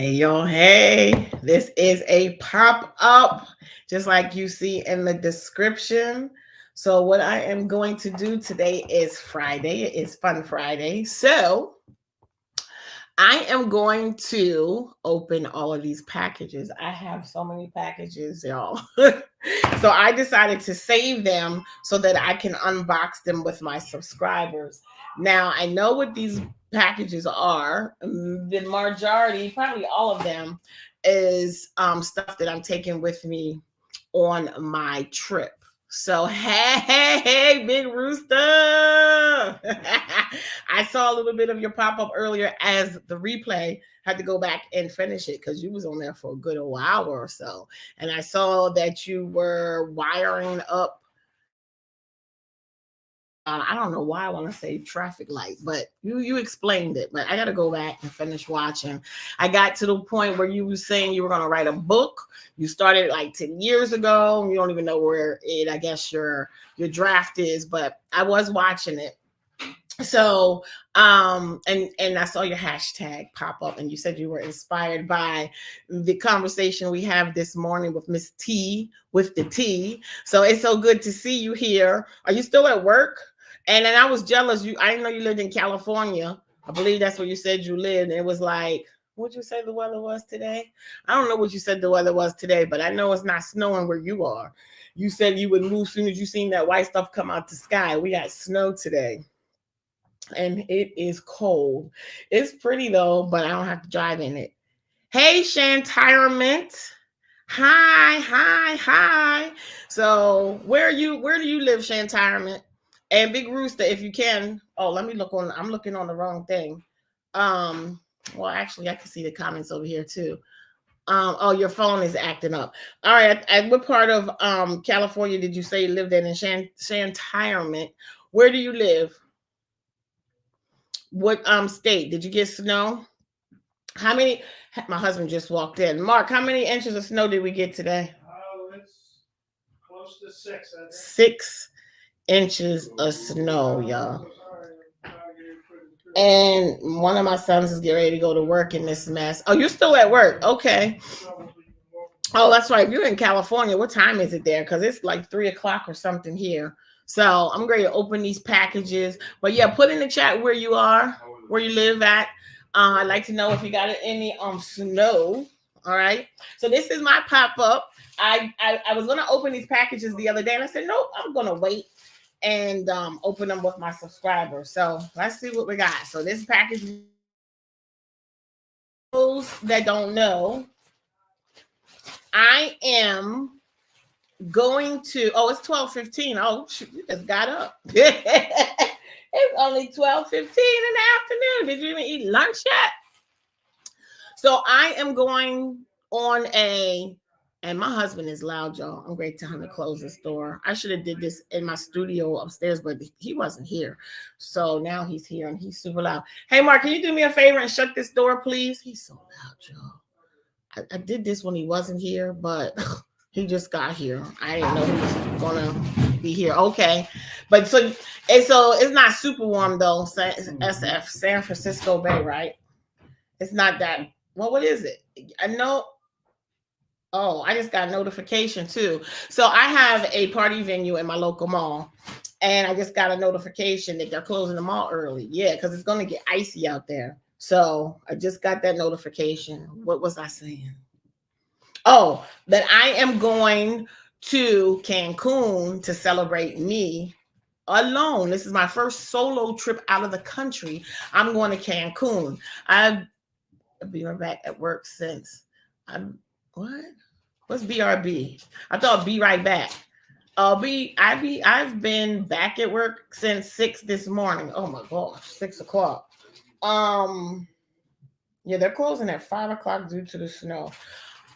Hey, yo, hey, this is a pop up, just like you see in the description. So, what I am going to do today is Friday. It is Fun Friday. So, I am going to open all of these packages. I have so many packages, y'all. So, I decided to save them so that I can unbox them with my subscribers. Now, I know what these packages are. The majority, probably all of them, is stuff that I'm taking with me on my trip. So hey, big rooster. I saw a little bit of your pop-up earlier as the replay. Had to go back and finish it because you was on there for a good hour or so. And I saw that you were wiring up I don't know why I want to say traffic light, but you explained it. But I got to go back and finish watching. I got to the point where you were saying you were going to write a book. You started like 10 years ago. You don't even know where it. I guess your draft is, but I was watching it. So and I saw your hashtag pop up, and you said you were inspired by the conversation we have this morning with Miss T with the T. So it's so good to see you here. Are you still at work? And then I was jealous. I didn't know you lived in California. I believe that's where you said you lived. And it was like, what'd you say the weather was today? I don't know what you said the weather was today, but I know it's not snowing where you are. You said you would move as soon as you seen that white stuff come out the sky. We got snow today. And it is cold. It's pretty though, but I don't have to drive in it. Hey, Shantirement. Hi. So where do you live, Shantirement? And Big Rooster, if you can. Oh, let me look on. I'm looking on the wrong thing. Well, actually, I can see the comments over here too. Oh, your phone is acting up. All right. What part of California did you say you lived in Shantirement? Where do you live? What state? Did you get snow? How many? My husband just walked in. Mark, how many inches of snow did we get today? Oh, it's close to 6. I think. 6 inches of snow, y'all. And one of my sons is getting ready to go to work in this mess. Oh, you're still at work? Okay. Oh, that's right. If you're in California, what time is it there? Because it's like 3 o'clock or something here. So I'm going to open these packages. But yeah, put in the chat where you are, where you live at. I'd like to know if you got any snow. All right. So this is my pop-up. I was going to open these packages the other day, and I said, nope, I'm going to wait and open them with my subscribers. So let's see what we got. So this package, those that don't know, I am going to, oh, it's 12:15. Oh, shoot, you just got up. It's only 12:15 in the afternoon. Did you even eat lunch yet? So I am going on and my husband is loud, y'all. I'm going to tell him to close this door. I should have did this in my studio upstairs, but he wasn't here. So now he's here and he's super loud. Hey, Mark, can you do me a favor and shut this door, please? He's so loud, y'all. I did this when he wasn't here, but he just got here. I didn't know he was gonna be here. Okay, but so it's not super warm though. SF San Francisco Bay, right? It's not that. Well, what is it? I know. Oh, I just got a notification too. So I have a party venue in my local mall, and I just got a notification that they're closing the mall early. Yeah, because it's gonna get icy out there. So I just got that notification. What was I saying? Oh, that I am going to Cancun to celebrate me alone. This is my first solo trip out of the country. I'm going to Cancun. I've been back at work since. I'm what? What's BRB? I thought be right back. I've been back at work since 6 this morning. Oh my gosh, 6 o'clock. Yeah, they're closing at 5 o'clock due to the snow.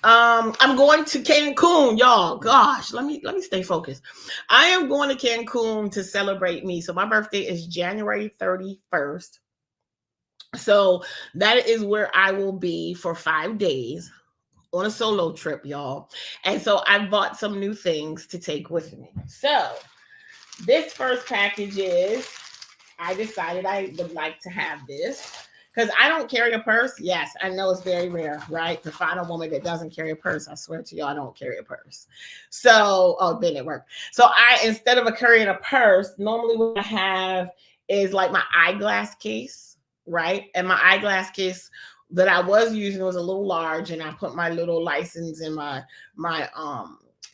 I'm going to Cancun, y'all. Gosh, let me stay focused. I am going to Cancun to celebrate me. So my birthday is January 31st. So that is where I will be for 5 days on a solo trip, y'all. And so I bought some new things to take with me. So this first package is, I decided I would like to have this because I don't carry a purse. Yes, I know it's very rare, right, to find a woman that doesn't carry a purse. I swear to you, I don't carry a purse. So, oh, been at work. So instead of carrying a purse, normally what I have is like my eyeglass case, right? And my eyeglass case that I was using was a little large, and I put my little license and my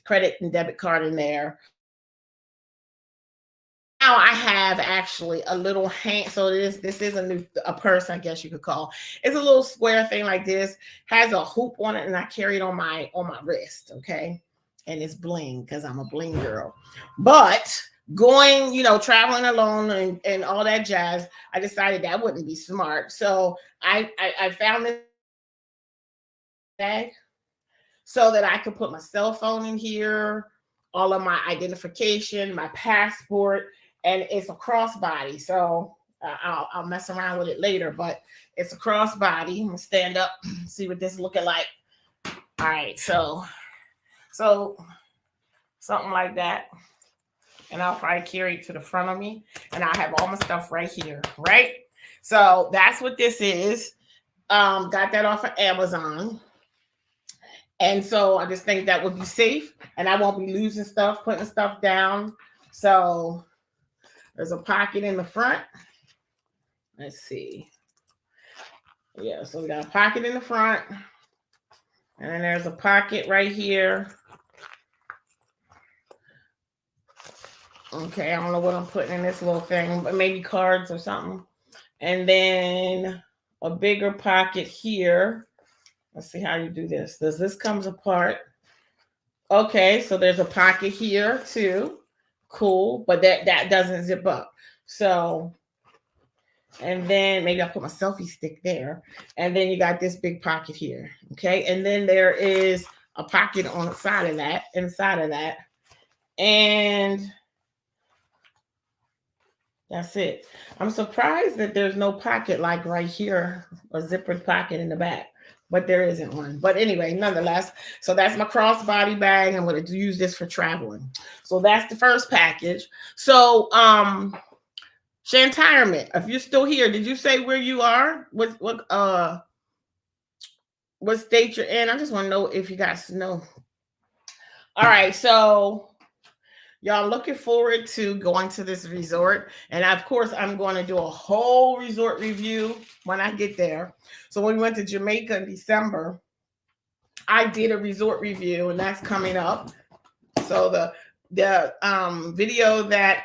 credit and debit card in there. Now I have actually a little hand. So this is a purse, I guess you could call. It's a little square thing like this, has a hoop on it, and I carry it on my wrist. Okay, and it's bling because I'm a bling girl. But going, traveling alone and all that jazz, I decided that wouldn't be smart. So I found this bag so that I could put my cell phone in here, all of my identification, my passport, and it's a crossbody. So I'll mess around with it later, but it's a crossbody. I'm gonna stand up, see what this is looking like. All right, so something like that. And I'll probably carry it to the front of me, and I'll have all my stuff right here, right? So that's what this is. Got that off of Amazon. And so I just think that would be safe, and I won't be losing stuff, putting stuff down. So there's a pocket in the front. Let's see. Yeah, so we got a pocket in the front, and then there's a pocket right here. Okay, I don't know what I'm putting in this little thing, but maybe cards or something. And then a bigger pocket here. Let's see how you do this. This comes apart. Okay, so there's a pocket here too. Cool, but that doesn't zip up. So, and then maybe I'll put my selfie stick there. And then you got this big pocket here. Okay, and then there is a pocket on the side of that, inside of that. And that's it. I'm surprised that there's no pocket like right here, a zippered pocket in the back, but there isn't one. But anyway, nonetheless, so that's my crossbody bag. I'm going to use this for traveling. So that's the first package. So, Shantirement, if you're still here, did you say where you are? What state you're in? I just want to know if you guys know. All right, so y'all looking forward to going to this resort. And of course, I'm going to do a whole resort review when I get there. So when we went to Jamaica in December, I did a resort review, and that's coming up. So the video that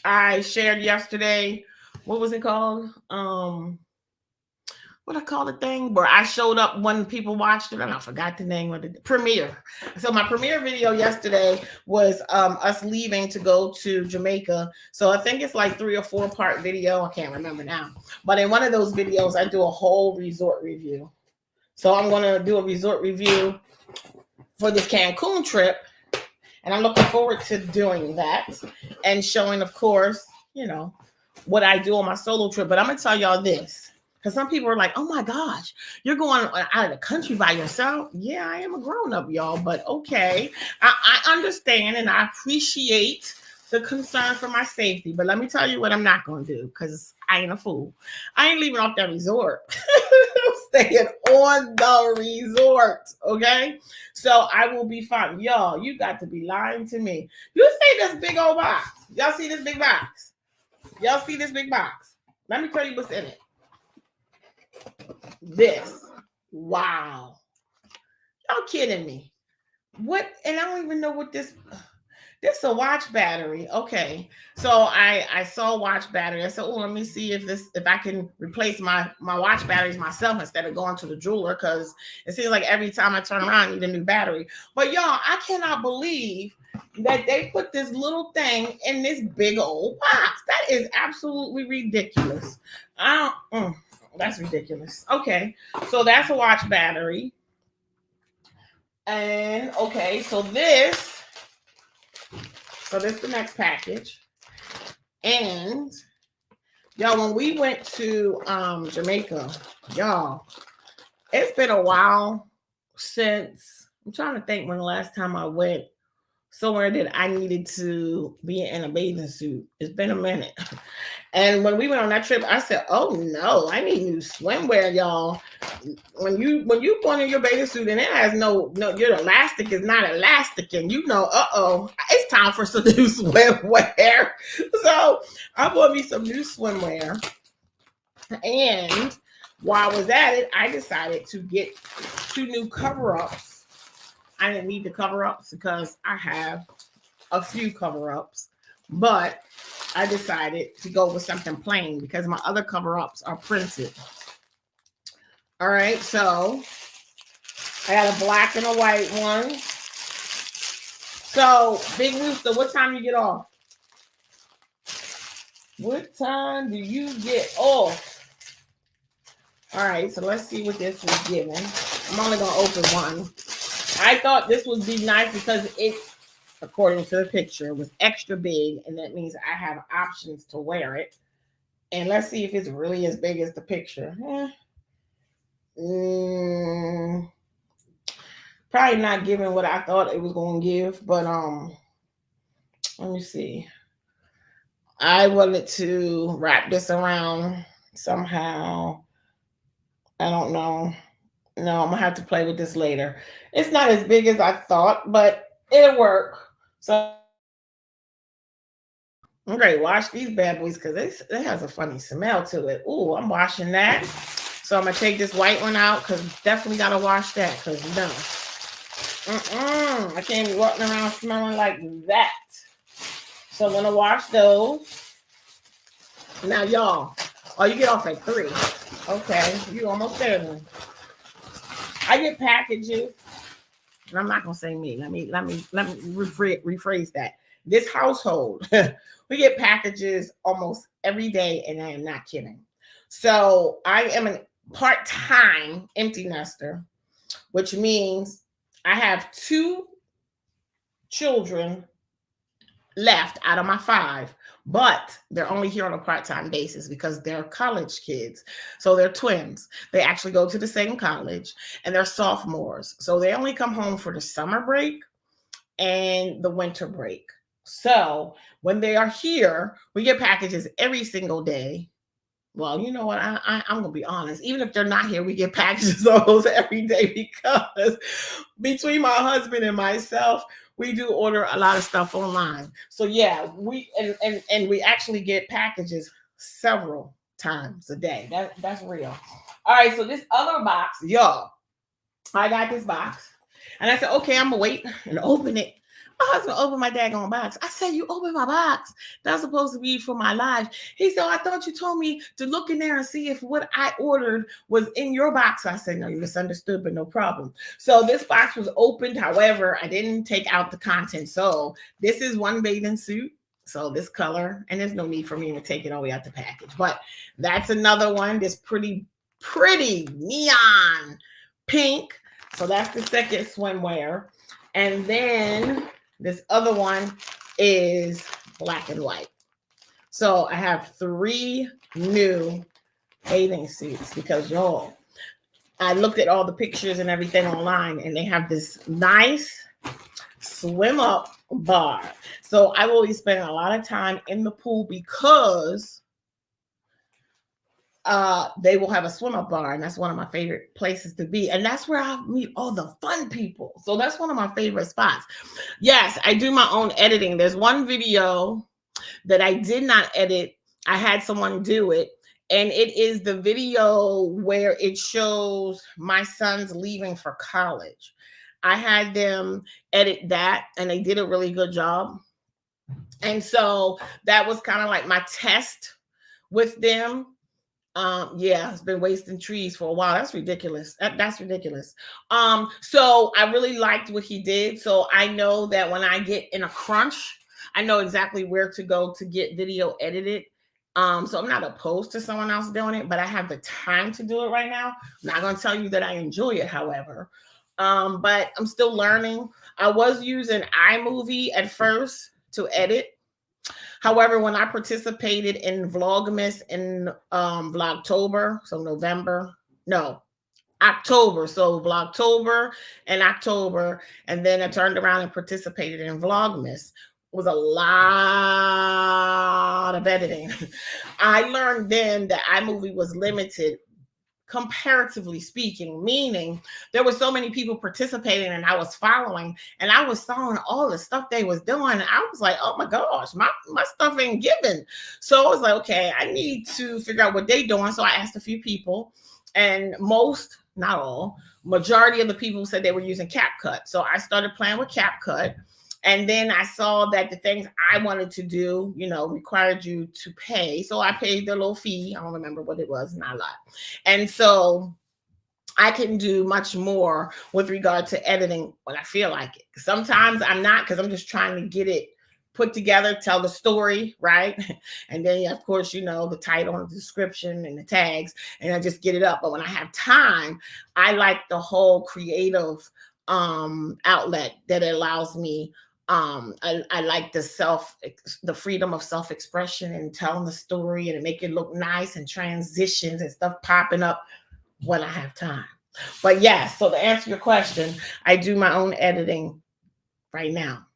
I shared yesterday, what was it called? What I call the thing where I showed up when people watched it, and I forgot the name of the premiere. So my premiere video yesterday was us leaving to go to Jamaica. So I think it's like 3 or 4 part video. I can't remember now. But in one of those videos, I do a whole resort review. So I'm going to do a resort review for this Cancun trip. And I'm looking forward to doing that and showing, of course, what I do on my solo trip. But I'm going to tell y'all this. Because some people are like, oh my gosh, you're going out of the country by yourself. Yeah, I am a grown-up, y'all, but okay. I understand and I appreciate the concern for my safety. But let me tell you what I'm not going to do, because I ain't a fool. I ain't leaving off that resort. I'm staying on the resort, okay? So I will be fine. Y'all, you got to be lying to me. You see this big old box. Y'all see this big box? Y'all see this big box? Let me tell you what's in it. This. Wow. Y'all kidding me. What? And I don't even know what this is a watch battery. Okay. So I saw watch battery. I said, oh, let me see if I can replace my watch batteries myself instead of going to the jeweler, because it seems like every time I turn around I need a new battery. But y'all, I cannot believe that they put this little thing in this big old box. That is absolutely ridiculous. That's ridiculous. Okay, so that's a watch battery. And okay, so this is the next package. And y'all, when we went to Jamaica, y'all, it's been a while since, I'm trying to think when the last time I went somewhere that I needed to be in a bathing suit. It's been a minute. And when we went on that trip, I said, "Oh no, I need new swimwear, y'all." When you put on your bathing suit and it has no your elastic is not elastic, and it's time for some new swimwear. So I bought me some new swimwear, and while I was at it, I decided to get 2 new cover-ups. I didn't need the cover-ups because I have a few cover-ups, but I decided to go with something plain because my other cover-ups are printed. All right, so I got a black and a white one. So, Big Rooster, what time you get off? What time do you get off? All right, so let's see what this is giving. I'm only going to open one. I thought this would be nice because it, according to the picture, was extra big, and that means I have options to wear it. And let's see if it's really as big as the picture. Probably not giving what I thought it was going to give, but let me see. I wanted to wrap this around somehow. I don't know. No, I'm gonna have to play with this later. It's not as big as I thought, but it'll work. So I'm gonna wash these bad boys because it has a funny smell to it. Ooh, I'm washing that. So I'm gonna take this white one out because definitely gotta wash that because I can't be walking around smelling like that. So I'm gonna wash those. Now, y'all, you get off at 3. Okay, you almost there then. I get packages, and I'm not gonna say me. Let me rephrase that. This household, we get packages almost every day, and I am not kidding. So I am a part-time empty nester, which means I have 2 children left out of my 5, but they're only here on a part-time basis because they're college kids. So they're twins. They actually go to the same college, and they're sophomores. So they only come home for the summer break and the winter break. So when they are here, we get packages every single day. Well, you know what? I'm going to be honest. Even if they're not here, we get packages almost every day because between my husband and myself, we do order a lot of stuff online. So yeah, we we actually get packages several times a day. That's real. All right, so this other box, y'all, I got this box, and I said, okay, I'm gonna wait and open it. My husband opened my daggone box. I said, you opened my box. That's supposed to be for my life. He said, I thought you told me to look in there and see if what I ordered was in your box. I said, no, you misunderstood, but no problem. So this box was opened. However, I didn't take out the content. So this is one bathing suit. So this color, and there's no need for me to take it all the way out the package. But that's another one. This pretty neon pink. So that's the second swimwear. And then this other one is black and white. So I have 3 new bathing suits because, y'all, I looked at all the pictures and everything online, and they have this nice swim up bar. So I will be spending a lot of time in the pool because they will have a swim up bar, and that's one of my favorite places to be. And that's where I meet all the fun people. So that's one of my favorite spots. Yes, I do my own editing. There's one video that I did not edit. I had someone do it. And it is the video where it shows my sons leaving for college. I had them edit that, and they did a really good job. And so that was kind of like my test with them. Yeah, it's been wasting trees for a while. That's ridiculous. That's ridiculous. So I really liked what he did. So I know that when I get in a crunch, I know exactly where to go to get video edited. So I'm not opposed to someone else doing it, but I have the time to do it right now. I'm not going to tell you that I enjoy it, however. But I'm still learning. I was using iMovie at first to edit. However, when I participated in Vlogmas in Vlogtober, so October, so Vlogtober and October, and then I turned around and participated in Vlogmas. was a lot of editing. I learned then that iMovie was limited, comparatively speaking, meaning there were so many people participating and I was following, and I was following all the stuff they was doing. I was like, oh my gosh, my stuff ain't given. So I was like, okay, I need to figure out what they doing. So I asked a few people, and most, not all, majority of the people said they were using CapCut. So I started playing with CapCut. And then I saw that the things I wanted to do, required you to pay. So I paid the little fee. I don't remember what it was, not a lot. And so I can do much more with regard to editing when I feel like it. Sometimes I'm not, because I'm just trying to get it put together, tell the story, right? And then, of course, the title and the description and the tags, and I just get it up. But when I have time, I like the whole creative outlet that it allows me. I like the freedom of self-expression and telling the story and make it look nice, and transitions and stuff popping up when I have time. But yes, so to answer your question, I do my own editing right now.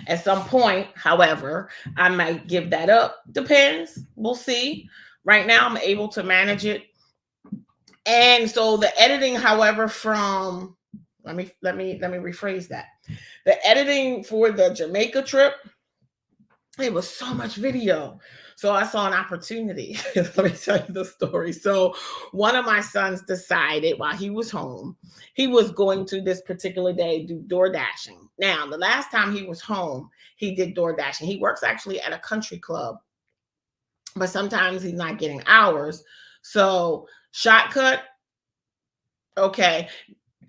At some point, however, I might give that up. Depends. We'll see. Right now, I'm able to manage it. And so the editing, however, from let me rephrase that. The editing for the Jamaica trip, it was so much video. So I saw an opportunity. Let me tell you the story. So one of my sons decided while he was home, he was going to this particular day do door dashing. Now, the last time he was home, he did door dashing. He works actually at a country club, but sometimes he's not getting hours. So Shotcut, okay.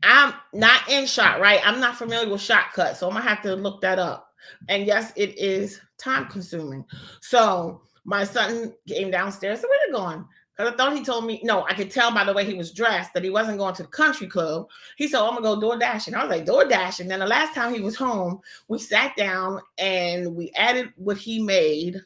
I'm not in Shot, right? I'm not familiar with Shotcut, so I'm gonna have to look that up. And yes, it is time consuming. So my son came downstairs. So where are you going? Because I thought he told me, no, I could tell by the way he was dressed that he wasn't going to the country club. He said, oh, I'm gonna go door dashing. I was like, door dashing. Then the last time he was home, we sat down and we added what he made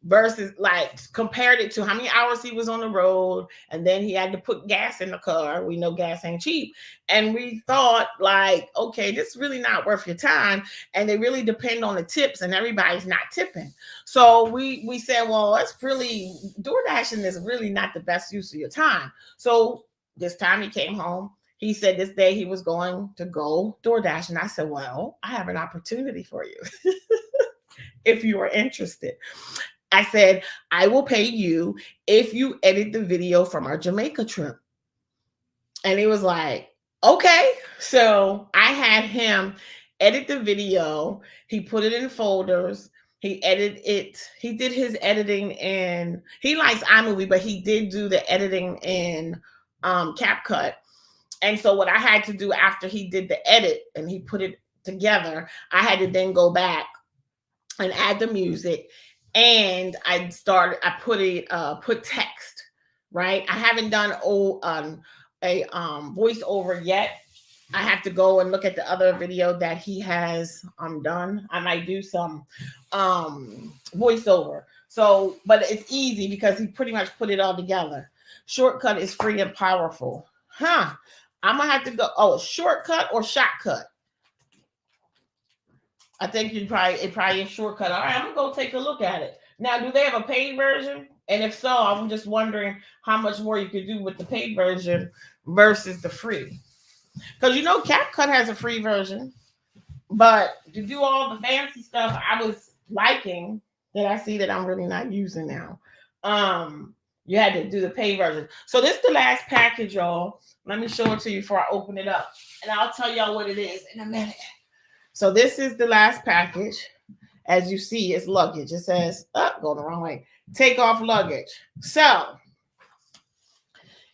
versus like compared it to how many hours he was on the road, and then he had to put gas in the car. We know gas ain't cheap, and we thought like, okay, this is really not worth your time, and they really depend on the tips, and everybody's not tipping. So we said, well, it's really, door dashing is really not the best use of your time. So this time he came home, he said this day he was going to go door dash, and I said, well, I have an opportunity for you if you are interested. I said, I will pay you if you edit the video from our Jamaica trip. And he was like, okay. So I had him edit the video. He put it in folders. He edited it. He did his editing in, he likes iMovie, but he did do the editing in CapCut. And so what I had to do after he did the edit and he put it together, I had to then go back and add the music. And I put text, right? I haven't done a voiceover yet. I have to go and look at the other video that he has done. I might do some voiceover. So, but it's easy because he pretty much put it all together. Shortcut is free and powerful. I'm gonna have to go. Oh, Shortcut or Shotcut? I think it probably is Shortcut. All right, I'm gonna go take a look at it. Now, do they have a paid version? And if so, I'm just wondering how much more you could do with the paid version versus the free. Because CapCut has a free version, but to do all the fancy stuff I was liking that I see that I'm really not using now, you had to do the paid version. So this is the last package, y'all. Let me show it to you before I open it up, and I'll tell y'all what it is in a minute. So this is the last package. As you see, it's luggage. It says, going the wrong way. TAKEOFF luggage. So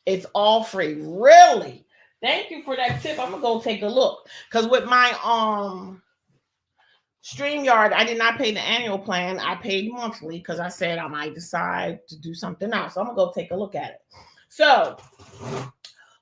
it's all free. Really? Thank you for that tip. I'm gonna go take a look. Because with my StreamYard, I did not pay the annual plan. I paid monthly because I said I might decide to do something else. So I'm gonna go take a look at it. So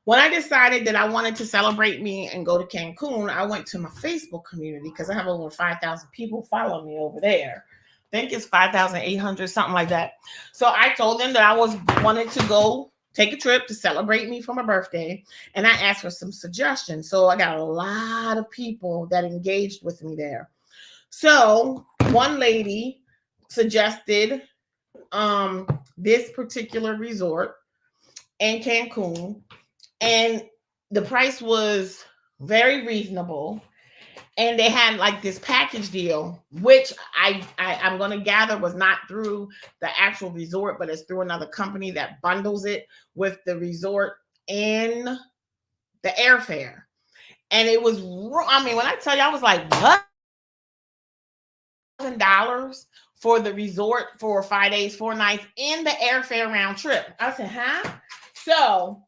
when I decided that I wanted to celebrate me and go to Cancun, I went to my Facebook community because I have over 5,000 people following me over there. I think it's 5,800, something like that. So I told them that I wanted to go take a trip to celebrate me for my birthday, and I asked for some suggestions. So I got a lot of people that engaged with me there. So one lady suggested this particular resort in Cancun, and the price was very reasonable. And they had like this package deal, which I'm going to gather was not through the actual resort, but it's through another company that bundles it with the resort and the airfare. And it was, I mean, when I tell you, I was like, what? $1,000 for the resort for 5 days, 4 nights, and the airfare round trip. I said, huh? So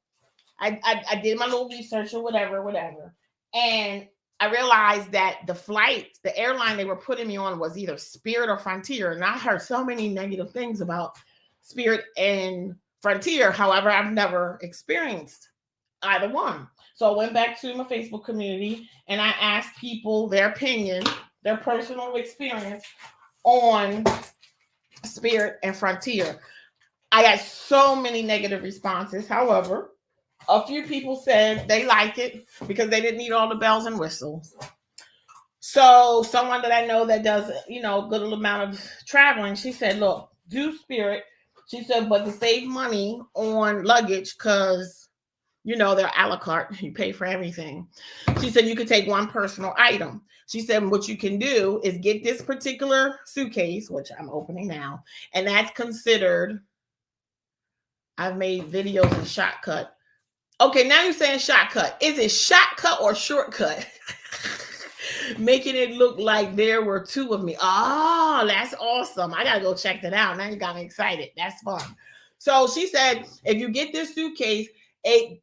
I did my little research or whatever. And I realized that the airline they were putting me on was either Spirit or Frontier. And I heard so many negative things about Spirit and Frontier. However, I've never experienced either one. So I went back to my Facebook community and I asked people their opinion, their personal experience on Spirit and Frontier. I got so many negative responses. However, a few people said they like it because they didn't need all the bells and whistles. So someone that I know that does, a good little amount of traveling, she said, look, do Spirit. She said, but to save money on luggage, because, they're a la carte, you pay for everything. She said, you could take one personal item. She said, what you can do is get this particular suitcase, which I'm opening now, and that's considered, I've made videos in shortcut. Okay, now you're saying shortcut. Is it shortcut or shortcut? Making it look like there were two of me. Oh, that's awesome. I got to go check that out. Now you got me excited. That's fun. So she said, if you get this suitcase, it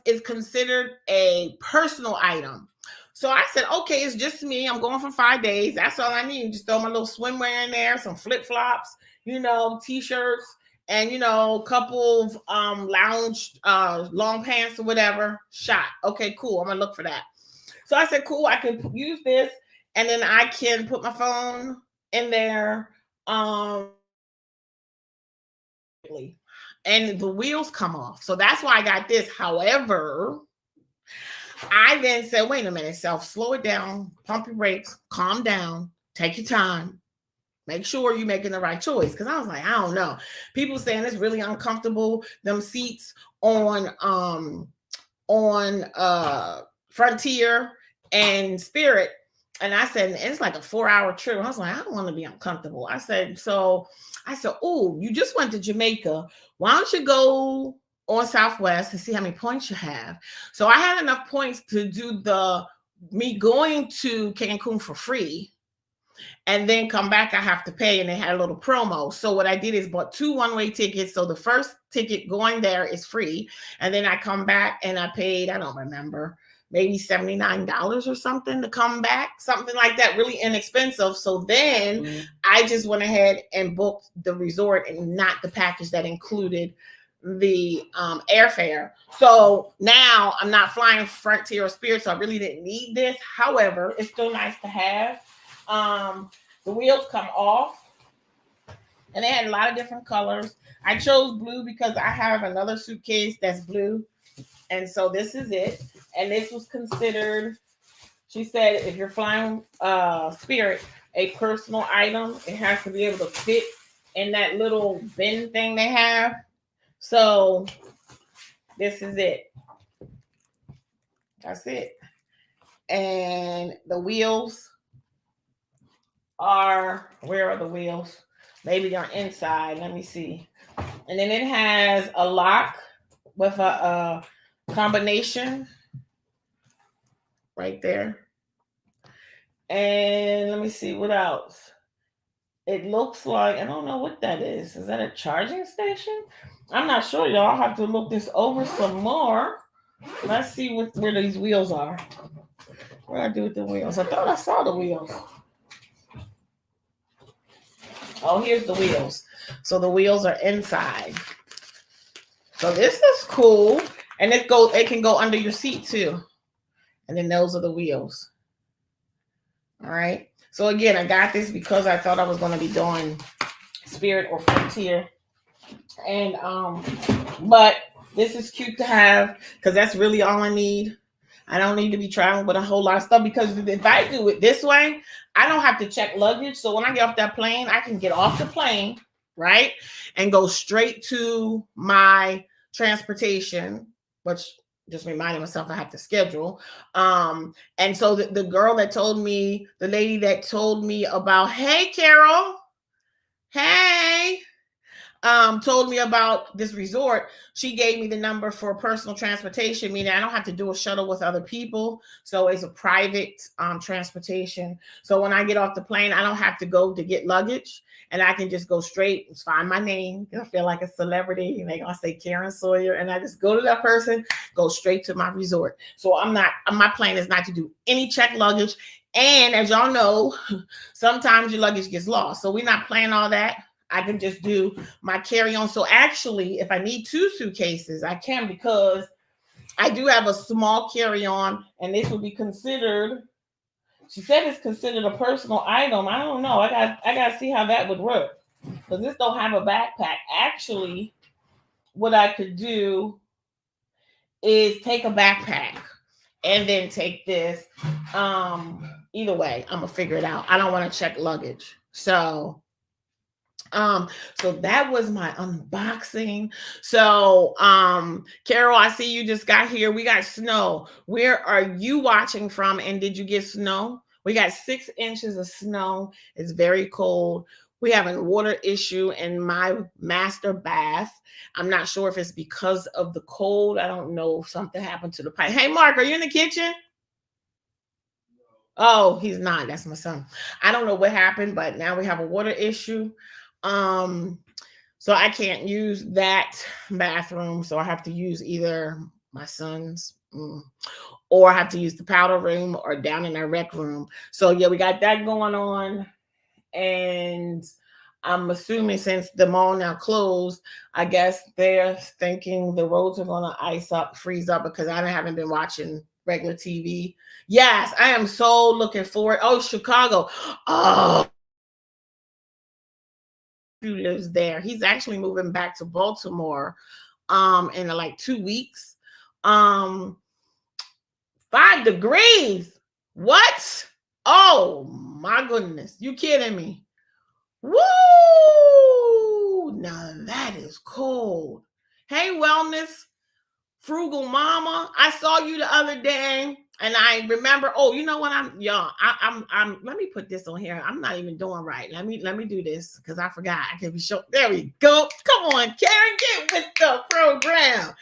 is considered a personal item. So I said, okay, it's just me. I'm going for 5 days. That's all I need. Just throw my little swimwear in there, some flip-flops, t-shirts, and a couple of lounge long pants or whatever. Shot. Okay, cool. I'm gonna look for that. So I said, cool, I can use this, and then I can put my phone in there. And the wheels come off. So that's why I got this. However, I then said, wait a minute, self, slow it down, pump your brakes, calm down, take your time. Make sure you're making the right choice. Because I was like, I don't know. People saying it's really uncomfortable. Them seats on Frontier and Spirit. And I said, it's like a 4-hour trip. I was like, I don't want to be uncomfortable. I said, oh, you just went to Jamaica. Why don't you go on Southwest and see how many points you have? So I had enough points to do me going to Cancun for free. And then come back, I have to pay, and they had a little promo. So what I did is bought 2 one-way tickets. So the first ticket going there is free. And then I come back and I paid, I don't remember, maybe $79 or something to come back, something like that, really inexpensive. So then I just went ahead and booked the resort and not the package that included the airfare. So now I'm not flying Frontier or Spirit, so I really didn't need this. However, it's still nice to have. The wheels come off, and they had a lot of different colors. I chose blue because I have another suitcase that's blue, and so this is it. And this was considered, she said, if you're flying Spirit, a personal item. It has to be able to fit in that little bin thing they have. So this is it. That's it. And the wheels where are the wheels? Maybe they're inside. Let me see. And then it has a lock with a combination right there. And let me see what else. It looks like, I don't know what that is. Is that a charging station? I'm not sure, y'all. I'll have to look this over some more. Let's see where these wheels are. What do I do with the wheels? I thought I saw the wheels. Oh, here's the wheels. So the wheels are inside. So this is cool. And it can go under your seat too. And then those are the wheels. All right. So again, I got this because I thought I was going to be doing Spirit or Frontier. And but this is cute to have because that's really all I need. I don't need to be traveling with a whole lot of stuff, because if I do it this way, I don't have to check luggage. So when I get off that plane, I can get off the plane, right? And go straight to my transportation, which just reminding myself I have to schedule. And so the girl that told me, the lady that told me about, hey, Carol, hey, told me about this resort. She gave me the number for personal transportation, meaning I don't have to do a shuttle with other people. So it's a private transportation. So when I get off the plane, I don't have to go to get luggage, and I can just go straight and find my name. I feel like a celebrity, and they're gonna say Karen Sawyer, and I just go to that person, go straight to my resort. So my plan is not to do any check luggage. And as y'all know, sometimes your luggage gets lost. So we're not planning all that. I can just do my carry-on. So actually, if I need 2 suitcases, I can, because I do have a small carry-on, and this would be considered, she said it's considered a personal item. I don't know. I got to see how that would work, because this don't have a backpack. Actually, what I could do is take a backpack and then take this. Either way, I'm gonna figure it out. I don't want to check luggage. So that was my unboxing. So Carol, I see you just got here. We got snow. Where are you watching from, and did you get snow? We got 6 inches of snow. It's very cold. We have a water issue in my master bath. I'm not sure if it's because of the cold. I don't know if something happened to the pipe. Hey, Mark, are you in the kitchen? Oh, he's not. That's my son. I don't know what happened, but now we have a water issue. So I can't use that bathroom. So I have to use either my son's, or I have to use the powder room or down in our rec room. So yeah, we got that going on. And I'm assuming since the mall now closed, I guess they're thinking the roads are gonna freeze up, because I haven't been watching regular TV. Yes, I am so looking forward. Oh, Chicago. Oh, who lives there. He's actually moving back to Baltimore in like 2 weeks. 5 degrees. What? Oh my goodness. You kidding me? Woo! Now that is cold. Hey, wellness, frugal mama. I saw you the other day, and I remember. Oh, you know what? I'm. Let me put this on here. I'm not even doing right. Let me do this, because I forgot. I can be sure. There we go. Come on, Karen, get with the program.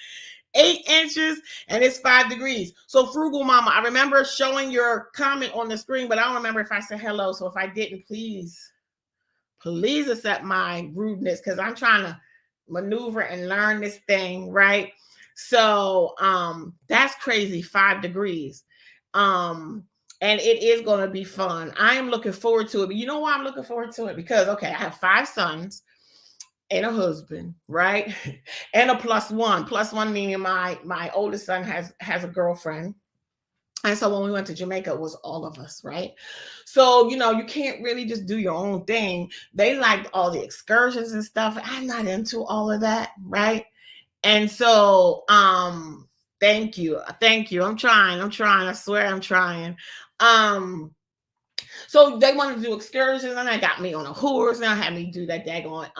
8 inches, and it's 5 degrees. So frugal mama, I remember showing your comment on the screen, but I don't remember if I said hello. So if I didn't, please accept my rudeness, because I'm trying to maneuver and learn this thing, right? So that's crazy, 5 degrees. And it is going to be fun. I am looking forward to it. But you know why I'm looking forward to it? Because, okay, I have 5 sons and a husband, right? And a +1. +1 meaning my oldest son has a girlfriend. And so when we went to Jamaica, it was all of us, right? So, you can't really just do your own thing. They liked all the excursions and stuff. I'm not into all of that, right? And so, thank you. I'm trying. I swear I'm trying. So they wanted to do excursions, and they got me on a horse, and I had me do that daggone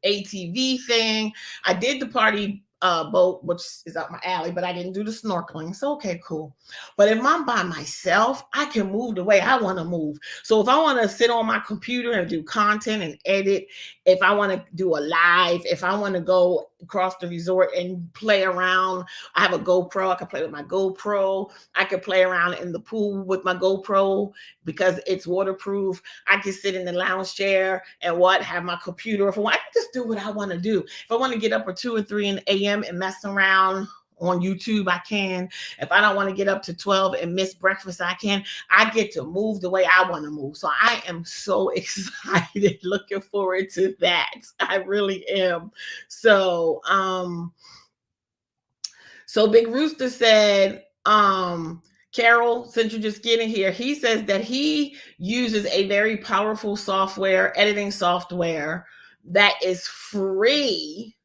ATV thing. I did the party boat, which is up my alley, but I didn't do the snorkeling. So okay, cool. But if I'm by myself, I can move the way I want to move. So if I want to sit on my computer and do content and edit, if I want to do a live, if I want to go across the resort and play around, I have a GoPro. I can play with my GoPro. I can play around in the pool with my GoPro because it's waterproof. I can sit in the lounge chair and have my computer. If I want, I can just do what I want to do. If I want to get up at 2 or 3 a.m. and mess around on YouTube, I can. If I don't want to get up to 12 and miss breakfast, I can. I get to move the way I want to move. So I am so excited, looking forward to that. I really am. So Big Rooster said, Carol, since you're just getting here, he says that he uses a very powerful editing software that is free.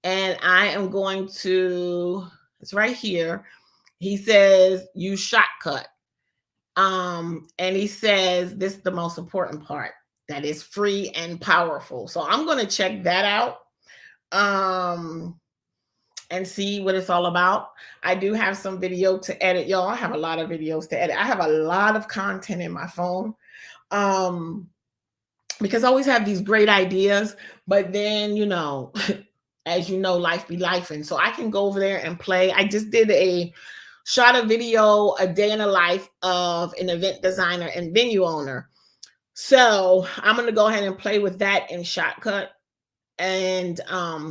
And I am going to, it's right here. he says use Shotcut. And he says this is the most important part, that is free and powerful. So I'm going to check that out. And see what it's all about. I do have some video to edit, y'all. I have a lot of videos to edit. I have a lot of content in my phone. Because I always have these great ideas, but then, you know, as you know, life be life. And so I can go over there and play. I just shot a video, a day in the life of an event designer and venue owner. So I'm going to go ahead and play with that in Shotcut and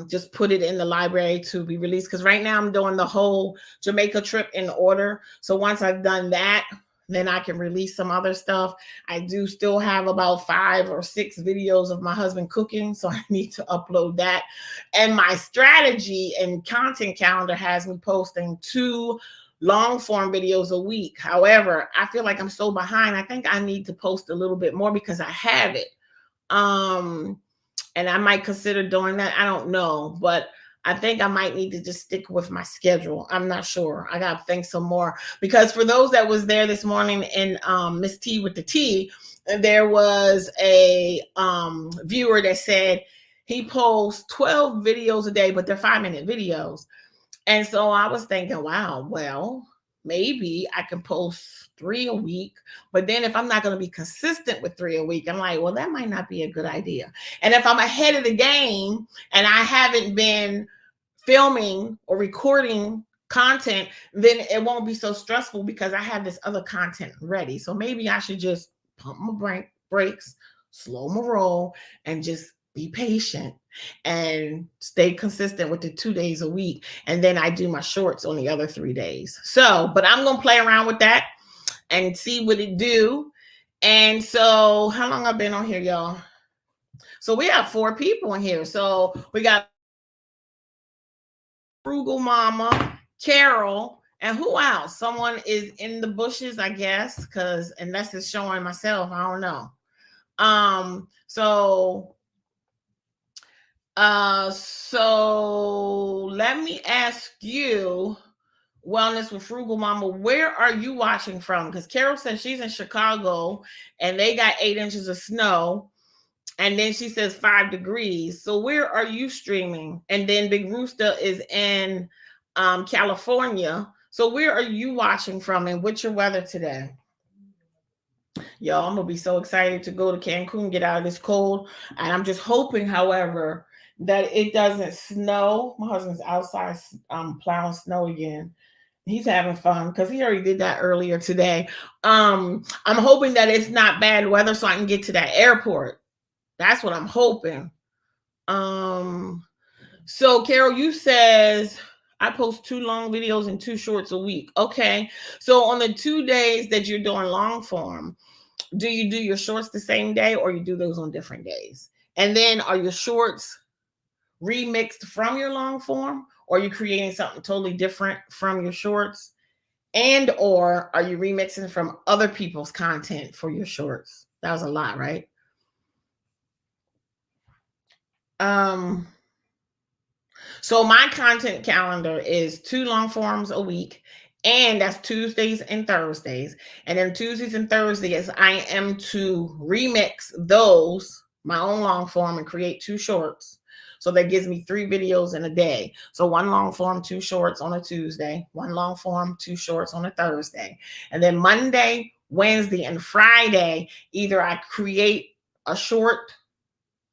just put it in the library to be released. Because right now I'm doing the whole Jamaica trip in order. So once I've done that, then I can release some other stuff. I do still have about 5 or 6 videos of my husband cooking, so I need to upload that. And my strategy and content calendar has me posting 2 long form videos a week. However, I feel like I'm so behind. I think I need to post a little bit more because I have it. And I might consider doing that. I don't know, but I think I might need to just stick with my schedule. I'm not sure. I got to think some more, because for those that was there this morning in Miss T with the T, there was a viewer that said he posts 12 videos a day, but they're 5-minute videos. And so I was thinking, wow, well, maybe I can post 3 a week. But then if I'm not going to be consistent with 3 a week, I'm like, well, that might not be a good idea. And if I'm ahead of the game and I haven't been filming or recording content, then it won't be so stressful because I have this other content ready. So maybe I should just pump my brakes, slow my roll, and just be patient and stay consistent with the 2 days a week. And then I do my shorts on the other 3 days. So, but I'm going to play around with that and see what it do. And so how long I've been on here, y'all? So we have 4 people in here. So we got Frugal Mama, Carol, and who else? Someone is in the bushes, I guess, because unless it's showing myself, I don't know. So let me ask you, Wellness with Frugal Mama, where are you watching from? Because Carol says she's in Chicago and they got 8 inches of snow. And then she says 5 degrees. So where are you streaming? And then Big Rooster is in California. So where are you watching from and what's your weather today? Y'all, I'm going to be so excited to go to Cancun, get out of this cold. And I'm just hoping, however, that it doesn't snow. My husband's outside plowing snow again. He's having fun because he already did that earlier today. I'm hoping that it's not bad weather so I can get to that airport. That's what I'm hoping. So Carol, you says I post 2 long videos and 2 shorts a week. Okay. So on the 2 days that you're doing long form, do you do your shorts the same day or you do those on different days? And then are your shorts remixed from your long form, or are you creating something totally different from your shorts? And or are you remixing from other people's content for your shorts? That was a lot, right? So my content calendar is 2 long forms a week, and that's Tuesdays and Thursdays. And then Tuesdays and Thursdays, I am to remix those, my own long form, and create 2 shorts. So that gives me 3 videos in a day. So 1 long form, 2 shorts on a Tuesday, 1 long form, 2 shorts on a Thursday. And then Monday, Wednesday, and Friday, either I create a short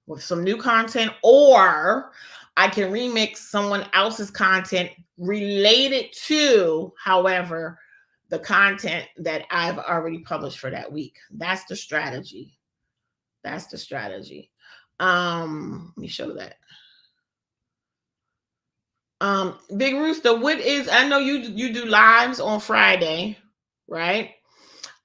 with some new content, or I can remix someone else's content related to, however, the content that I've already published for that week. That's the strategy. That's the strategy. Let me show that. Big Rooster, what is, I know you do lives on Friday, right?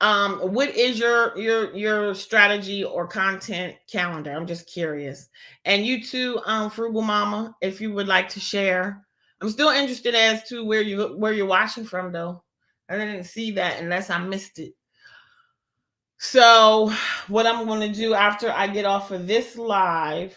What is your strategy or content calendar? I'm just curious. And you too, Frugal Mama, if you would like to share. I'm still interested as to where you're watching from, though. I didn't see that unless I missed it. So what I'm going to do after I get off of this live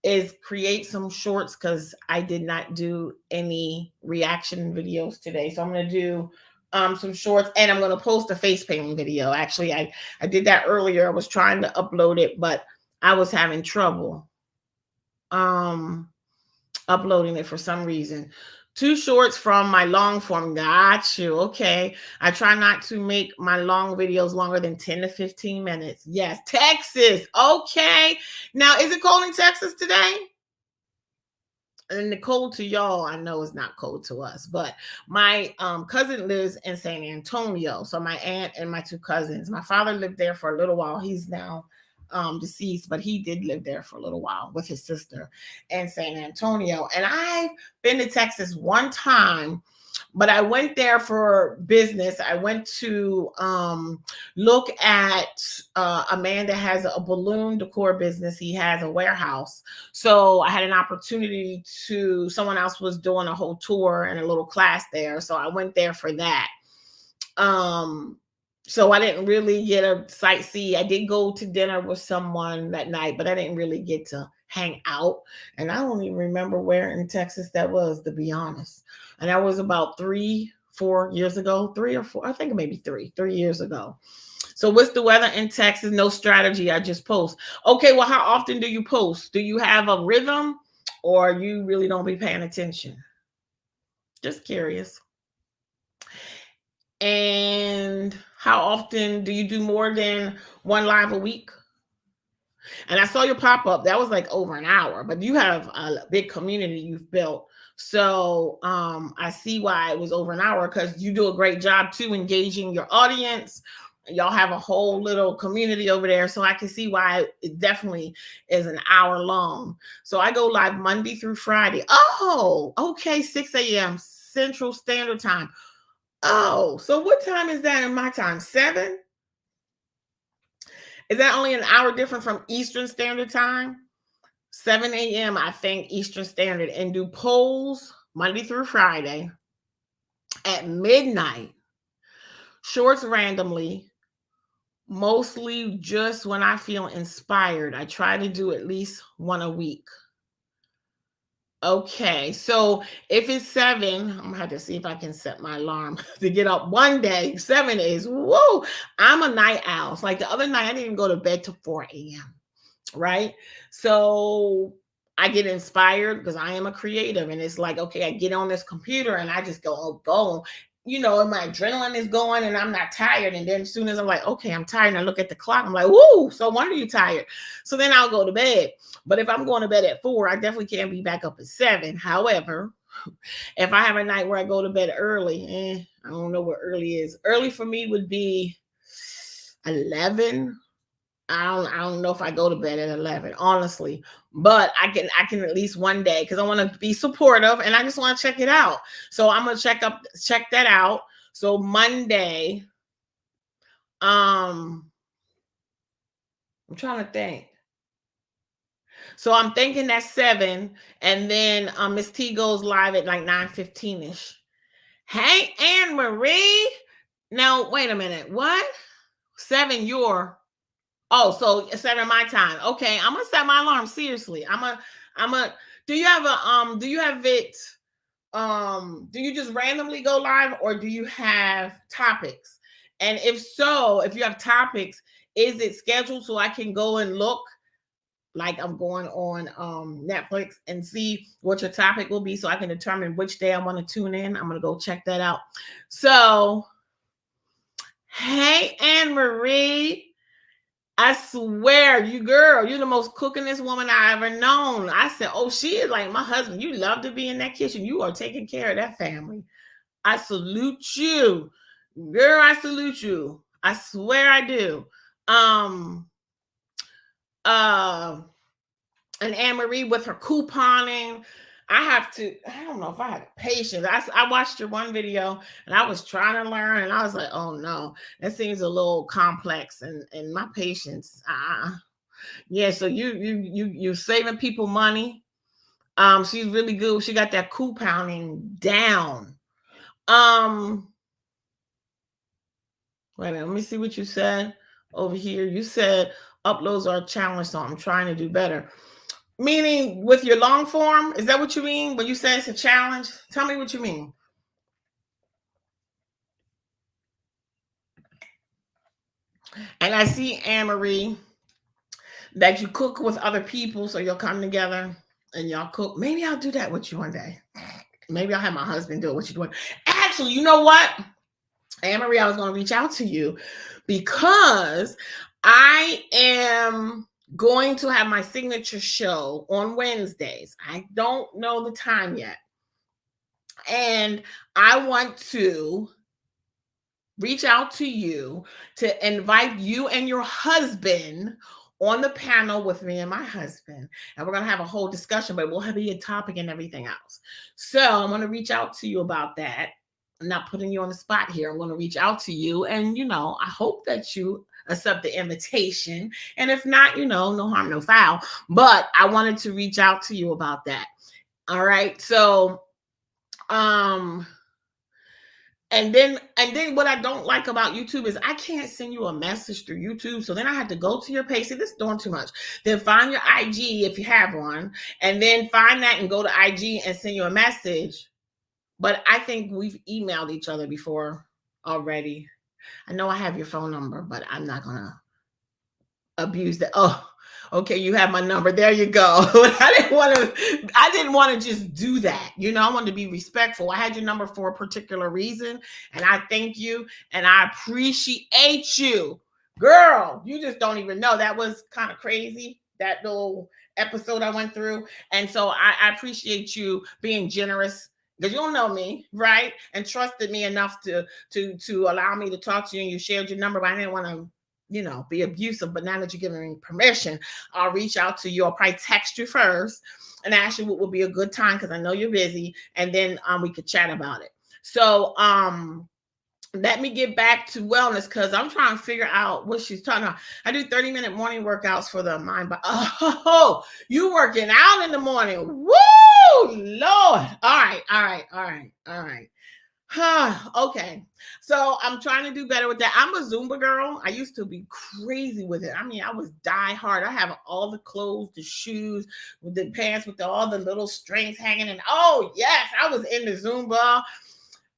is create some shorts because I did not do any reaction videos today. So I'm going to do some shorts, and I'm going to post a face painting video. Actually, I did that earlier. I was trying to upload it, but I was having trouble uploading it for some reason. 2 shorts from my long form. Got you. Okay. I try not to make my long videos longer than 10 to 15 minutes. Yes. Texas. Okay. Now, is it cold in Texas today? And the cold to y'all, I know it's not cold to us, but my cousin lives in San Antonio. So my aunt and my 2 cousins, my father lived there for a little while. He's now deceased, but he did live there for a little while with his sister in San Antonio. And I've been to Texas one time, but I went there for business. I went to look at a man that has a balloon decor business. He has a warehouse. So I had an opportunity to, someone else was doing a whole tour and a little class there. So I went there for that. So I didn't really get a sightsee. I did go to dinner with someone that night, but I didn't really get to hang out. And I don't even remember where in Texas that was, to be honest. And that was about 3-4 years ago, 3 or 4, I think maybe 3 years ago. So what's the weather in Texas? No strategy. I just post. Okay, well, how often do you post? Do you have a rhythm, or you really don't be paying attention? Just curious. And how often do you do more than 1 live a week? And I saw your pop-up. That was like over an hour, but you have a big community you've built. So I see why it was over an hour, because you do a great job too engaging your audience. Y'all have a whole little community over there. So I can see why it definitely is an hour long. So I go live Monday through Friday. Oh, okay. 6 a.m. Central Standard Time. Oh, so what time is that in my time? 7? Is that only an hour different from Eastern Standard Time? 7 a.m., I think, Eastern Standard, and do polls Monday through Friday at midnight, shorts randomly, mostly just when I feel inspired. I try to do at least 1 a week. Okay, so if it's 7, I'm gonna have to see if I can set my alarm to get up one day. 7 is, whoa, I'm a night owl. So like the other night, I didn't even go to bed till 4 a.m. Right? So I get inspired because I am a creative, and it's like, okay, I get on this computer and I just go, and my adrenaline is going and I'm not tired. And then as soon as I'm like, okay, I'm tired, and I look at the clock, I'm like, whoo, so when are you tired? So then I'll go to bed. But if I'm going to bed at 4, I definitely can't be back up at 7. However, if I have a night where I go to bed early, I don't know what early is. Early for me would be 11. I don't know if I go to bed at 11, honestly, but I can at least one day, because I want to be supportive and I just want to check it out. So I'm gonna check that out. So Monday, I'm trying to think. So I'm thinking that's 7, and then Miss T goes live at like 9:15ish. Hey, Anne Marie. Now wait a minute. What? 7 your. Oh, so 7 my time. Okay, I'm gonna set my alarm. Seriously, I'm a. Do you have it? Do you just randomly go live, or do you have topics? And if so, if you have topics, is it scheduled so I can go and look? Like I'm going on Netflix and see what your topic will be, so I can determine which day I want to tune in. I'm gonna go check that out. So, hey, Anne Marie. I swear, you're the most cookingest woman I ever known. I said, oh, she is like my husband. You love to be in that kitchen. You are taking care of that family. I salute you. Girl, I salute you. I swear I do. And Anne Marie with her couponing. I don't know if I had patience. I watched your one video and I was trying to learn, and I was like, oh no, that seems a little complex, and my patience. Yeah, so you saving people money. She's really good. She got that couponing down. Wait a minute, let me see what you said over here. You said uploads are a challenge, so I'm trying to do better. Meaning with your long form? Is that what you mean when you say it's a challenge? Tell me what you mean. And I see, Anne-Marie, that you cook with other people, so you'll come together and y'all cook. Maybe I'll do that with you one day. Maybe I'll have my husband do it. What you doing? Actually, you know what? Anne-Marie, I was going to reach out to you because I am going to have my signature show on Wednesdays. I don't know the time yet. And I want to reach out to you to invite you and your husband on the panel with me and my husband. And we're going to have a whole discussion, but we'll have a topic and everything else. So I'm going to reach out to you about that. I'm not putting you on the spot here. I'm going to reach out to you. And, I hope that you accept the invitation. And if not, no harm, no foul. But I wanted to reach out to you about that. All right. So, and then what I don't like about YouTube is I can't send you a message through YouTube. So then I have to go to your page. See, this is doing too much. Then find your IG if you have one, and then find that and go to IG and send you a message. But I think we've emailed each other before already. I know I have your phone number, but I'm not going to abuse that. Oh, okay, you have my number. There you go. I didn't want to just do that. I wanted to be respectful. I had your number for a particular reason, and I thank you and I appreciate you. Girl, you just don't even know. That was kind of crazy, that little episode I went through. And so I appreciate you being generous, because you don't know me, right? And trusted me enough to allow me to talk to you, and you shared your number, but I didn't want to be abusive. But now that you're giving me permission, I'll reach out to you. I'll probably text you first and ask you what will be a good time, because I know you're busy, and then we could chat about it. So let me get back to wellness, because I'm trying to figure out what she's talking about. I do 30-minute morning workouts for the mind. But you working out in the morning? Woo, Lord! All right. Okay, so I'm trying to do better with that. I'm a Zumba girl. I used to be crazy with it. I mean, I was die hard. I have all the clothes, the shoes, with the pants, with all the little strings hanging. And oh yes, I was in the Zumba.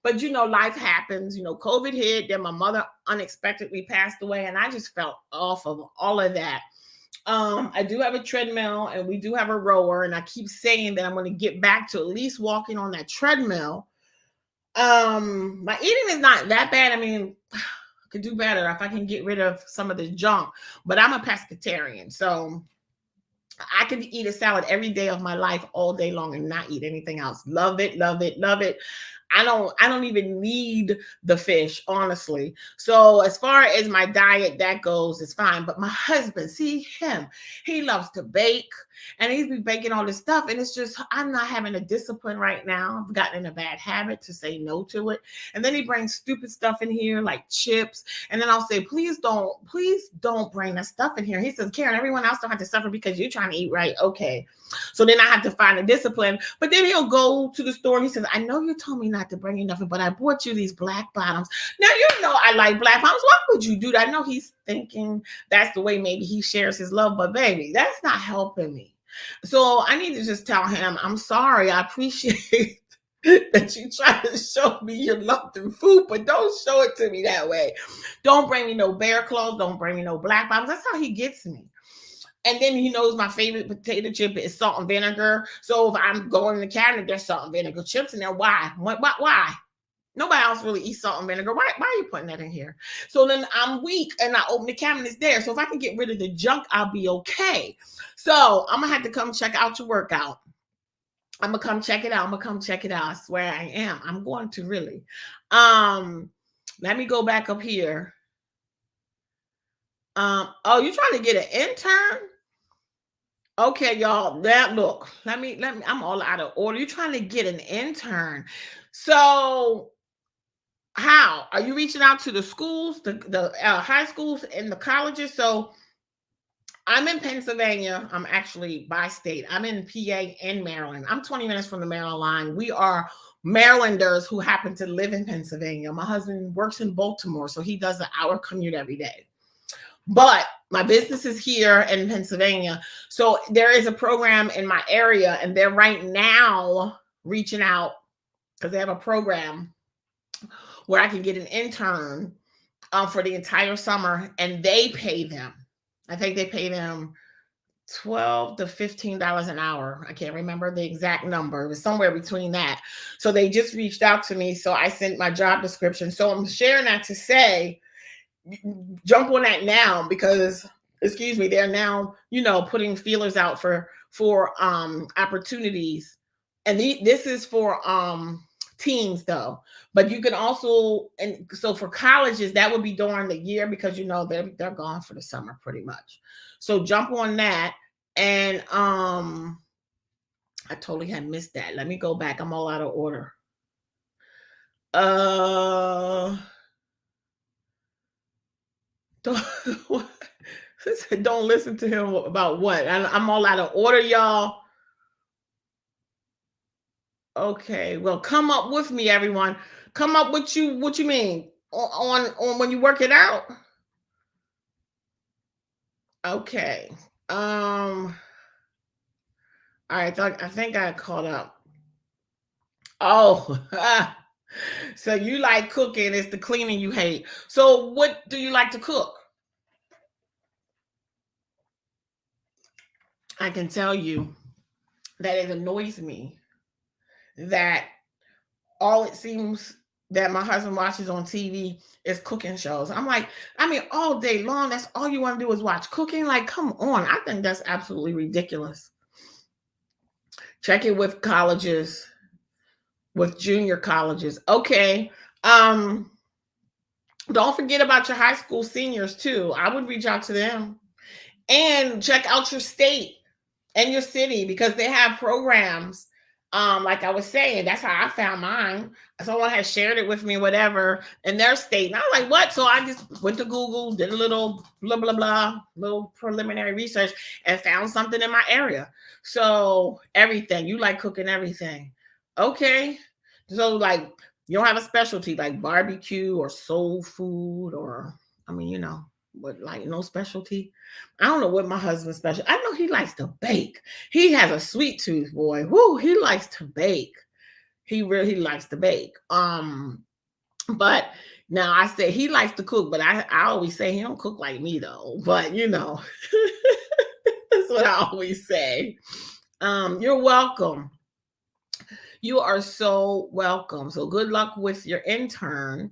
But life happens. COVID hit. Then my mother unexpectedly passed away, and I just felt off of all of that. I do have a treadmill, and we do have a rower, and I keep saying that I'm going to get back to at least walking on that treadmill. My eating is not that bad. I mean, I could do better if I can get rid of some of the junk, but I'm a pescatarian, so I could eat a salad every day of my life all day long and not eat anything else. Love it, love it, love it. I don't even need the fish, honestly. So as far as my diet that goes, it's fine. But my husband, see him, he loves to bake, and he's been baking all this stuff. And it's just, I'm not having a discipline right now. I've gotten in a bad habit to say no to it. And then he brings stupid stuff in here like chips. And then I'll say, please don't bring that stuff in here. He says, Karen, everyone else don't have to suffer because you're trying to eat right. Okay. So then I have to find a discipline. But then he'll go to the store and he says, I know you told me not to bring you nothing, but I bought you these black bottoms. Now, I like black bottoms. Why would you do that? I know he's thinking that's the way maybe he shares his love, but baby, that's not helping me. So I need to just tell him, I'm sorry. I appreciate that you try to show me your love through food, but don't show it to me that way. Don't bring me no bear clothes. Don't bring me no black bottoms. That's how he gets me. And then he knows my favorite potato chip is salt and vinegar. So if I'm going in the cabinet, there's salt and vinegar chips in there. Why? Why? Nobody else really eats salt and vinegar. Why are you putting that in here? So then I'm weak and I open the cabinet, it's there. So if I can get rid of the junk, I'll be okay. So I'm going to have to come check out your workout. I'm going to come check it out. I swear I am. I'm going to really. Let me go back up here. Oh, you trying to get an intern? Okay, y'all. That look. Let me. I'm all out of order. You're trying to get an intern. So, how are you reaching out to the schools, the high schools and the colleges? So, I'm in Pennsylvania. I'm actually by state. I'm in PA and Maryland. I'm 20 minutes from the Maryland line. We are Marylanders who happen to live in Pennsylvania. My husband works in Baltimore, so he does an hour commute every day. but my business is here in Pennsylvania. So there is a program in my area, and they're right now reaching out because they have a program where I can get an intern for the entire summer, and they pay them. I think they pay them $12 to $15 an hour. I can't remember the exact number. It was somewhere between that. So they just reached out to me. So I sent my job description. So I'm sharing that to say, jump on that now because, excuse me, they're now, putting feelers out for opportunities. And this is for teens though, but you can also, and so for colleges that would be during the year because they're gone for the summer pretty much. So jump on that. And I totally had missed that. Let me go back. I'm all out of order. Don't listen to him about what? I'm all out of order, y'all. Okay, well, come up with me, everyone. Come up with you. What you mean on when you work it out? Okay. All right. I think I caught up. Oh, so you like cooking? It's the cleaning you hate. So what do you like to cook? I can tell you that it annoys me that all it seems that my husband watches on TV is cooking shows. I'm like, all day long, that's all you want to do is watch cooking? Like, come on. I think that's absolutely ridiculous. Check it with colleges, with junior colleges. Okay. Don't forget about your high school seniors too. I would reach out to them and check out your state and your city because they have programs. Like I was saying, that's how I found mine. Someone had shared it with me, whatever, in their state. And I was like, what? So I just went to Google, did a little blah, blah, blah, little preliminary research and found something in my area. So everything, you like cooking everything. Okay. So like, you don't have a specialty like barbecue or soul food or, but like no specialty. I don't know what my husband's special. I know he likes to bake. He has a sweet tooth, boy. Woo, he likes to bake. He really likes to bake. But now I say he likes to cook, but I always say he don't cook like me though. But that's what I always say. You're welcome. You are so welcome. So good luck with your intern.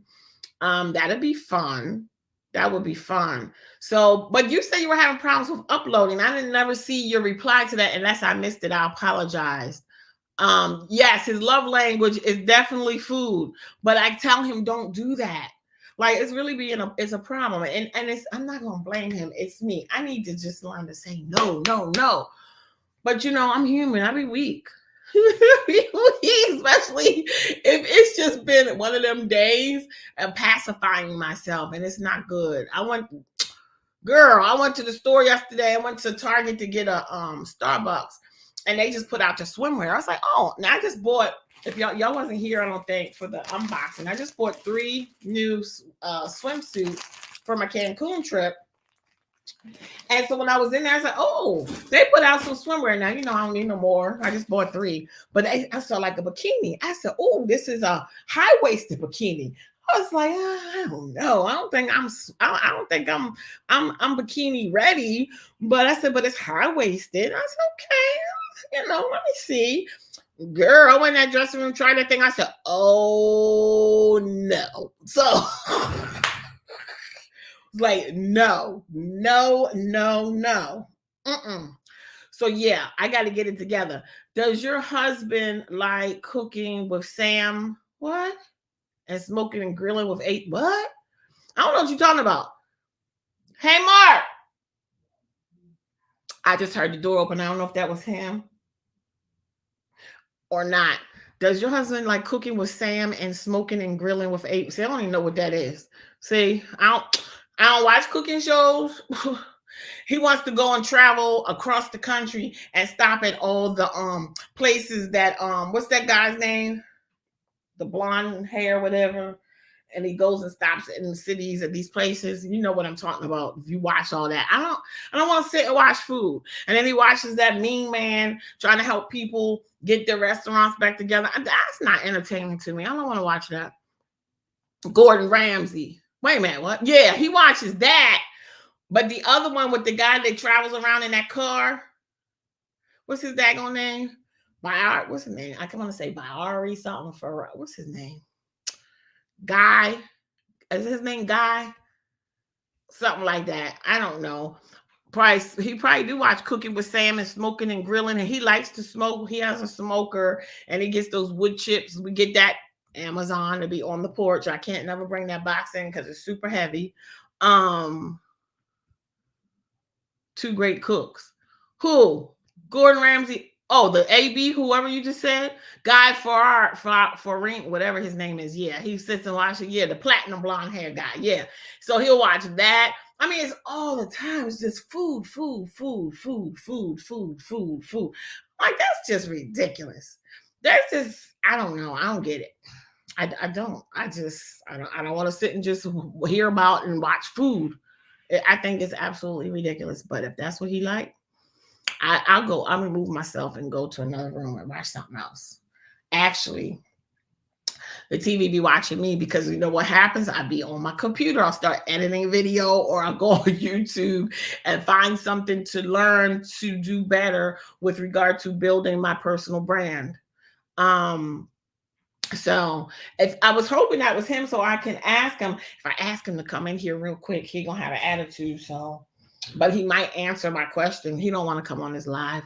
That'd be fun. That would be fun. So, but you said you were having problems with uploading. I didn't never see your reply to that unless I missed it. I apologize. Yes, his love language is definitely food, but I tell him don't do that. Like it's really it's a problem. And I'm not gonna blame him. It's me. I need to just learn to say no, no, no. But I'm human. I be weak. Especially if it's just been one of them days of pacifying myself and it's not good. I went to the store yesterday. I went to Target to get a Starbucks and they just put out the swimwear. I was like, oh, now I just bought, if y'all wasn't here, I don't think, for the unboxing. I just bought 3 new swimsuits for my Cancun trip. And so when I was in there, I said, oh, they put out some swimwear. Now, I don't need no more. I just bought 3. But I saw like a bikini. I said, oh, this is a high-waisted bikini. I was like, I don't know. I don't think I'm bikini ready. But I said, but it's high-waisted. I said, okay, let me see. Girl, when that dressing room tried that thing, I said, oh no. So like no. So yeah, I got to get it together. Does your husband like cooking with Sam? What? And smoking and grilling with 8? What? I don't know what you're talking about. Hey, Mark. I just heard the door open. I don't know if that was him or not. Does your husband like cooking with Sam and smoking and grilling with 8? See, I don't even know what that is. See, I don't watch cooking shows. He wants to go and travel across the country and stop at all the places that what's that guy's name? The blonde hair, whatever. and he goes and stops in the cities at these places. You know what I'm talking about. If you watch all that, I don't want to sit and watch food. And then he watches that mean man trying to help people get their restaurants back together. That's not entertaining to me. I don't want to watch that. Gordon Ramsay. Wait a minute, what? Yeah, he watches that. But the other one with the guy that travels around in that car, what's his daggone name? What's his name? I want to say Byari something for, what's his name? Guy. Is his name Guy? Something like that. I don't know. He probably do watch Cooking with Sam and Smoking and Grilling, and he likes to smoke. He has a smoker, and he gets those wood chips. We get that Amazon to be on the porch. I can't never bring that box in because it's super heavy. Two great cooks. Who? Gordon Ramsay. Oh, the AB, whoever you just said, Guy Farin, whatever his name is. Yeah, he sits and watches. Yeah, the platinum blonde hair guy. Yeah, so he'll watch that. I mean, it's all the time. It's just food. Like, that's just ridiculous. That's just, I don't know. I don't get it. I don't. I don't want to sit and just hear about and watch food. I think it's absolutely ridiculous. But if that's what he likes, I'll remove myself and go to another room and watch something else. Actually, the TV be watching me because you know what happens? I'll be on my computer. I'll start editing video, or I'll go on YouTube and find something to learn to do better with regard to building my personal brand. So if I was hoping that was him, so I can ask him. If I ask him to come in here real quick, he gonna have an attitude. So, but he might answer my question. He don't want to come on this live.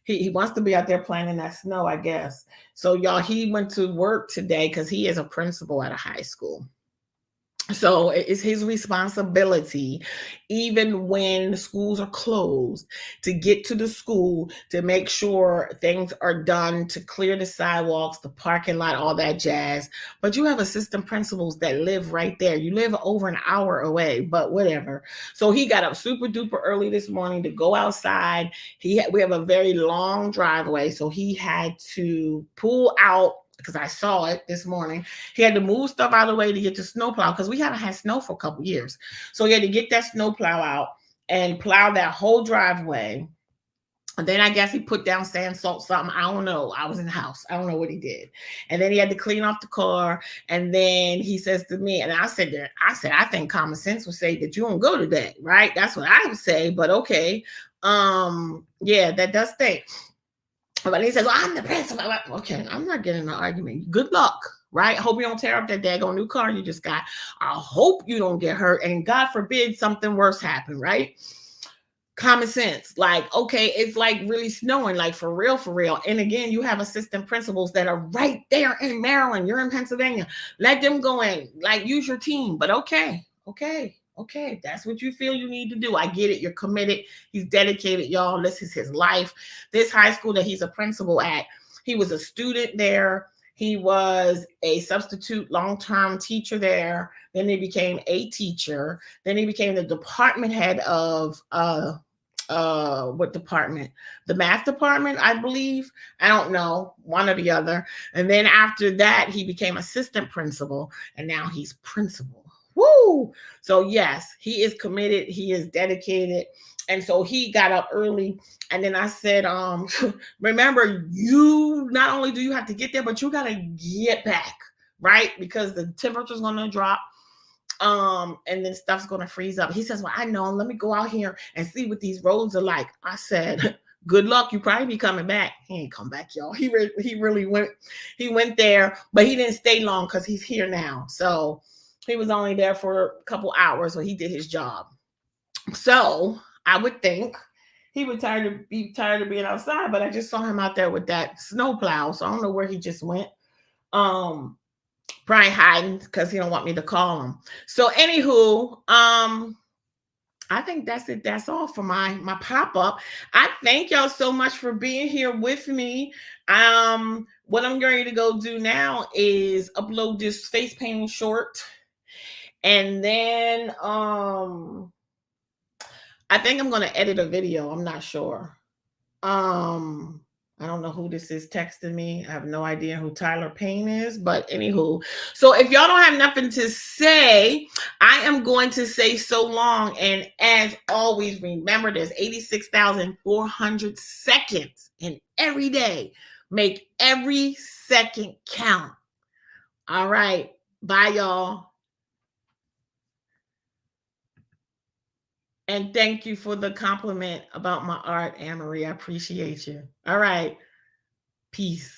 He wants to be out there playing in that snow, I guess. So y'all, he went to work today because he is a principal at a high school. So it's his responsibility, even when schools are closed, to get to the school to make sure things are done to clear the sidewalks, the parking lot, all that jazz. But you have assistant principals that live right there. You live over an hour away, but whatever. So he got up super duper early this morning to go outside. We have a very long driveway, so he had to pull out, because I saw it this morning. He had to move stuff out of the way to get the snowplow because we haven't had snow for a couple years. So he had to get that snowplow out and plow that whole driveway. And then I guess he put down sand, salt, something. I don't know. I was in the house. I don't know what he did. And then he had to clean off the car. And then he says to me, and I said, I think common sense would say that you don't go today, right? That's what I would say. But okay. Yeah, that does stink. But he says, well, I'm the principal. Like, okay, I'm not getting an argument. Good luck, right? I hope you don't tear up that daggone new car you just got. I hope you don't get hurt. And God forbid something worse happen, right? Common sense. Like, okay, it's like really snowing, like for real, for real. And again, you have assistant principals that are right there in Maryland. You're in Pennsylvania. Let them go in. Like, use your team. But okay. If that's what you feel you need to do, I get it. You're committed. He's dedicated, y'all. This is his life. This high school that he's a principal at, he was a student there. He was a substitute long-term teacher there. Then he became a teacher. Then he became the department head of what department? The math department, I believe. I don't know, one or the other. And then after that, he became assistant principal, and now he's principal. Woo! So yes, he is committed. He is dedicated. And so he got up early. And then I said, remember, you not only do you have to get there, but you got to get back, right? Because the temperature's going to drop. And then stuff's going to freeze up. He says, well, I know. Let me go out here and see what these roads are like. I said, good luck. You probably be coming back. He ain't come back, y'all. He really went. He went there, but he didn't stay long because he's here now. So he was only there for a couple hours when he did his job. So I would think he would be tired of being outside, but I just saw him out there with that snowplow. So I don't know where he just went. Probably hiding because he don't want me to call him. So anywho, I think that's it. That's all for my pop-up. I thank y'all so much for being here with me. What I'm going to go do now is upload this face painting short. And then I think I'm going to edit a video. I'm not sure. I I don't know who this is texting me. I have no idea who Tyler Payne is, but anywho. So if y'all don't have nothing to say, I am going to say so long. And as always, remember there's 86,400 seconds in every day. Make every second count. All right. Bye, y'all. And thank you for the compliment about my art, Anne Marie. I appreciate you. All right. Peace.